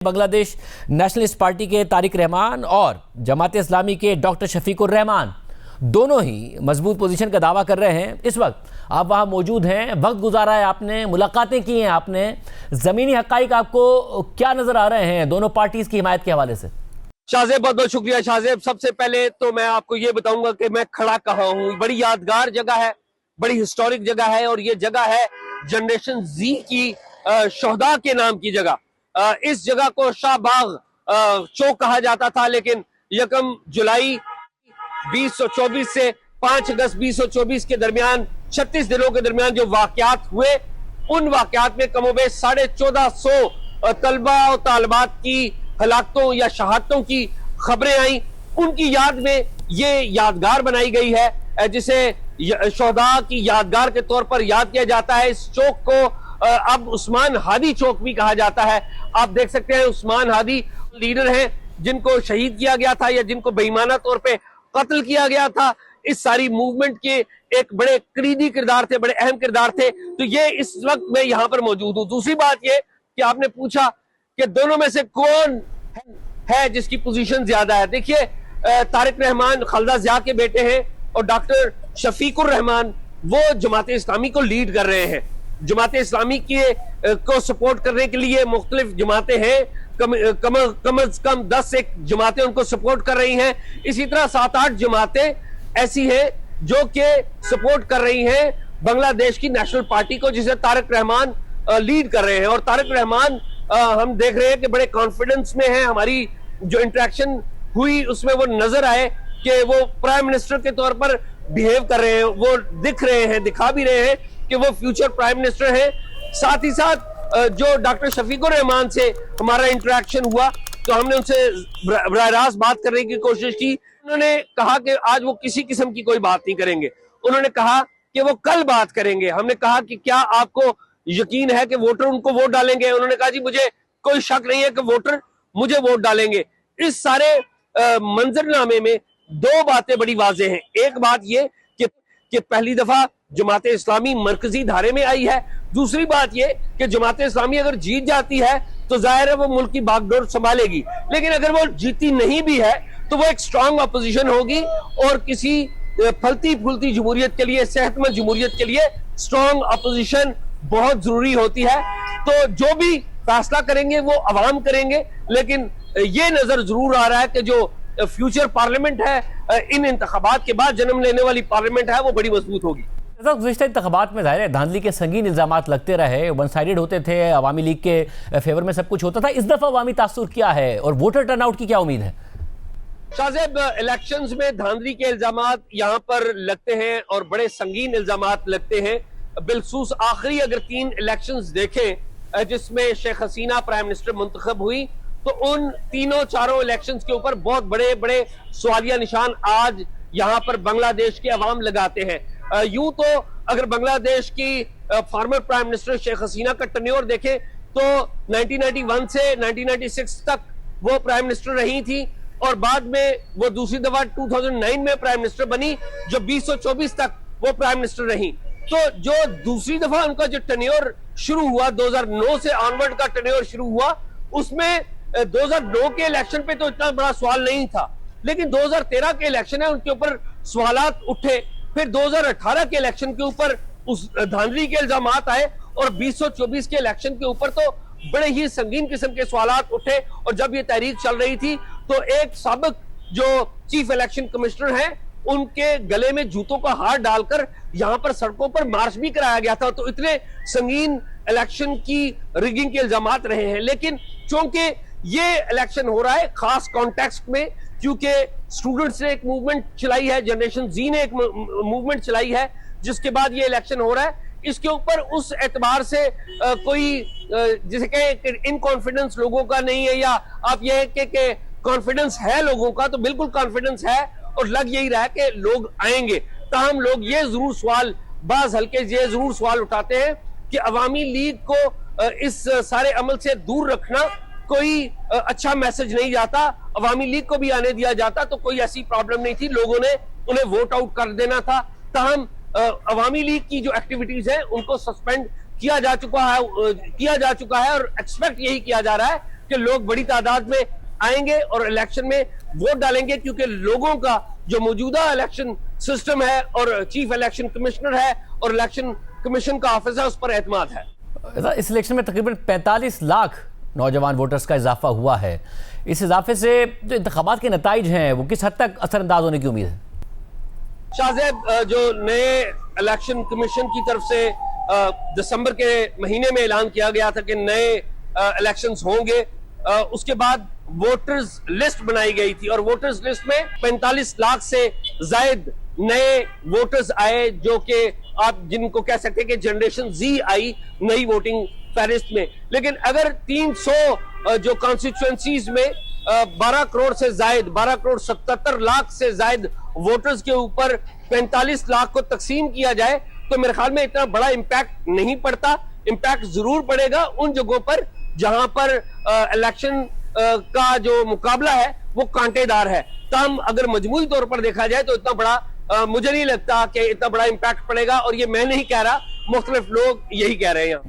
Bangladesh nationalist party के तारिक रहमान और जमात इस्लामी के डॉक्टर शफीकुर रहमान दोनों ही मजबूत पोजीशन का दावा कर रहे हैं। इस वक्त आप वहां मौजूद हैं, वक्त गुजारा है आपने, मुलाकातें की हैं आपने, जमीनी हकाइक आपको क्या नजर आ रहे हैं दोनों पार्टीज की हिमायत के हवाले से? शाहजेब, बहुत बहुत शुक्रिया शाहजेब। सबसे पहले तो मैं आपको ये बताऊंगा कि मैं खड़ा कहाँ हूँ। बड़ी यादगार जगह है, बड़ी हिस्टोरिक जगह है और ये जगह है जनरेशन जी की शोहदा के नाम की जगह। इस जगह को शाहबाग चौक कहा जाता था, लेकिन 1 जुलाई 2024 से 5 अगस्त 2024 के दरमियान 36 दिनों के दरमियान जो वाकयात हुए, उन वाकयात में कमोबेश 1450 तलबा और तालिबात की हलाकतों या शहादतों की खबरें आई। उनकी याद में ये यादगार बनाई गई है, जिसे शोहदा की यादगार के तौर पर याद किया जाता है। इस चौक को अब उस्मान हादी चौक भी कहा जाता है। आप देख सकते हैं उस्मान हादी लीडर हैं जिनको शहीद किया गया था या जिनको बेईमाना तौर पे कत्ल किया गया था। इस सारी मूवमेंट के एक बड़े कलीदी किरदार थे, बड़े अहम किरदार थे। तो ये इस वक्त मैं यहां पर मौजूद हूं। दूसरी बात ये कि आपने पूछा कि दोनों में से कौन है जिसकी पोजीशन ज्यादा है। देखिए, तारिक रहमान खालिदा जिया के बेटे हैं और डॉक्टर शफीकुर रहमान वो जमात इस्लामी को लीड कर रहे हैं। जमात इस्लामी के को सपोर्ट करने के लिए मुख्तलिफ जमातें हैं, कम अज कम 10 एक जमातें उनको सपोर्ट कर रही हैं। इसी तरह 7-8 जमातें ऐसी हैं जो कि सपोर्ट कर रही हैं बांग्लादेश की नेशनल पार्टी को, जिसे तारिक रहमान लीड कर रहे हैं। और तारिक रहमान हम देख रहे हैं कि बड़े कॉन्फिडेंस में है। हमारी जो इंटरेक्शन हुई उसमें वो नजर आए कि वो प्राइम मिनिस्टर के तौर पर बिहेव कर रहे हैं, वो दिख रहे हैं, दिखा भी रहे हैं कि वो फ्यूचर प्राइम मिनिस्टर हैं। साथ ही साथ जो डॉक्टर शफीकुर रहमान से हमारा इंटरेक्शन हुआ तो हमने उनसे बराह रास्त बात करने की कोशिश की। उन्होंने कहा कि आज वो किसी किस्म की कोई बात नहीं करेंगे। उन्होंने कहा कि वो कल बात करेंगे। हमने कहा कि क्या आपको यकीन है कि वोटर उनको वोट डालेंगे? उन्होंने कहा जी मुझे कोई शक नहीं है कि वोटर मुझे वोट डालेंगे। इस सारे मंजरनामे में 2 बातें बड़ी वाज़ेह हैं। एक बात ये कि पहली दफा जमात इस्लामी मरकजी धारे में आई है। दूसरी बात ये कि जमात इस्लामी अगर जीत जाती है तो जाहिर है वो मुल्क की बागडोर संभालेगी, लेकिन अगर वो जीती नहीं भी है तो वो एक स्ट्रांग अपोजिशन होगी और किसी फलती फूलती जमहूरियत के लिए, सेहतमंद जमहूरियत के लिए स्ट्रांग अपोजिशन बहुत जरूरी होती है। तो जो भी फैसला करेंगे वो अवाम करेंगे, लेकिन ये नजर जरूर आ रहा है कि जो फ्यूचर पार्लियामेंट है, इन इंतखाबात के बाद जन्म लेने वाली पार्लियामेंट है, वो बड़ी मजबूत होगी। गुज़िश्ता इंतखाबात में जाहिर है धांधली के संगीन इल्जामात लगते रहे, वन साइडेड होते थे, अवामी लीग के फेवर में सब कुछ होता था। इस दफा अवामी तासुर क्या है और वोटर टर्नआउट की क्या उम्मीद है? शाहजेब, इलेक्शंस में धांधली के इल्जामात यहाँ पर लगते हैं और बड़े संगीन इल्जामात लगते हैं। बिलखसूस आखिरी अगर 3 इलेक्शंस देखें जिसमें शेख हसीना प्राइम मिनिस्टर मुंतखब हुई, तो उन तीनों-चारों इलेक्शंस के ऊपर बहुत बड़े बड़े सवालिया निशान आज यहाँ पर बांग्लादेश के अवाम लगाते हैं। यूं तो अगर बांग्लादेश की former prime minister Sheikh Hasina का टर्न्योर देखें तो 1991 से 1996 तक वो प्राइम मिनिस्टर रही थी और बाद में वो दूसरी दफा 2009 में प्राइम मिनिस्टर बनी, जो 2024 तक वो प्राइम मिनिस्टर रही। तो जो दूसरी दफा उनका जो टर्न्योर शुरू हुआ, 2009 से ऑनवर्ड का टर्न्योर शुरू हुआ, उसमें 2009 के इलेक्शन पे तो इतना बड़ा सवाल नहीं था, लेकिन 2013 के इलेक्शन है उनके ऊपर सवालात उठे। फिर 2018 के इलेक्शन के ऊपर उस धांधली के इल्जामात आए और 2024 के इलेक्शन के ऊपर तो बड़े ही संगीन किस्म के सवालात उठे। और जब ये तहरीक चल रही थी तो एक साबिक जो चीफ इलेक्शन कमिश्नर हैं उनके गले में जूतों का हार डालकर यहां पर सड़कों पर मार्च भी कराया गया था। तो इतने संगीन इलेक्शन की रिगिंग के इल्जामात रहे हैं। लेकिन चूंकि ये इलेक्शन हो रहा है खास कॉन्टेक्स्ट में, क्योंकि स्टूडेंट्स ने एक मूवमेंट चलाई है, जनरेशन जी ने एक मूवमेंट चलाई है, जिसके बाद ये इलेक्शन हो रहा है, इसके ऊपर उस एतबार से कोई जिसे कहे इन कॉन्फिडेंस लोगों का नहीं है, या आप ये कि कॉन्फिडेंस है लोगों का, तो बिल्कुल कॉन्फिडेंस है और लग यही रहा है कि लोग आएंगे। ताहम लोग ये जरूर सवाल, बाज हल्के ये जरूर सवाल उठाते हैं कि अवामी लीग को इस सारे अमल से दूर रखना कोई अच्छा मैसेज नहीं जाता। अवामी लीग को भी आने दिया जाता तो कोई ऐसी प्रॉब्लम नहीं थी, लोगों ने उन्हें वोट आउट कर देना था। ताहम अवामी लीग की जो एक्टिविटीज है उनको सस्पेंड किया जा चुका है और एक्सपेक्ट यही किया जा रहा है कि लोग बड़ी तादाद में आएंगे और इलेक्शन में वोट डालेंगे, क्योंकि लोगों का जो मौजूदा इलेक्शन सिस्टम है और चीफ इलेक्शन कमिश्नर है और इलेक्शन कमीशन का ऑफिस है, उस पर एतमाद है। इस इलेक्शन में तकरीबन 45 लाख नौजवान वोटर्स का इजाफा हुआ है। इस इजाफे से जो इंतखाबात के नताइज हैं वो किस हद तक असरअंदाज होने की उम्मीद है? शाहजेब, जो नए इलेक्शन कमीशन की तरफ से दिसंबर के महीने में ऐलान किया गया था कि नए इलेक्शंस होंगे, उसके बाद वोटर्स लिस्ट बनाई गई थी और वोटर्स लिस्ट में 45 लाख से जायद नए वोटर्स आए, जो कि आप जिनको कह सकते हैं कि जनरेशन जी आई नई वोटिंग फहरिस्त में। लेकिन अगर 300 जो कॉन्स्टिट्यूएंसीज में 12 करोड़ से जायद 12 करोड़ 77 लाख से जायद वोटर्स के ऊपर 45 लाख को तकसीम किया जाए तो मेरे ख्याल में इतना बड़ा इंपैक्ट नहीं पड़ता। इंपैक्ट जरूर पड़ेगा उन जगहों पर जहां पर इलेक्शन का जो मुकाबला है वो कांटेदार है। तमाम अगर मजमूई तौर पर देखा जाए तो इतना बड़ा मुझे नहीं लगता कि इतना बड़ा इंपैक्ट पड़ेगा, और ये मैं नहीं कह रहा, मुख्तलिफ लोग यही कह रहे हैं।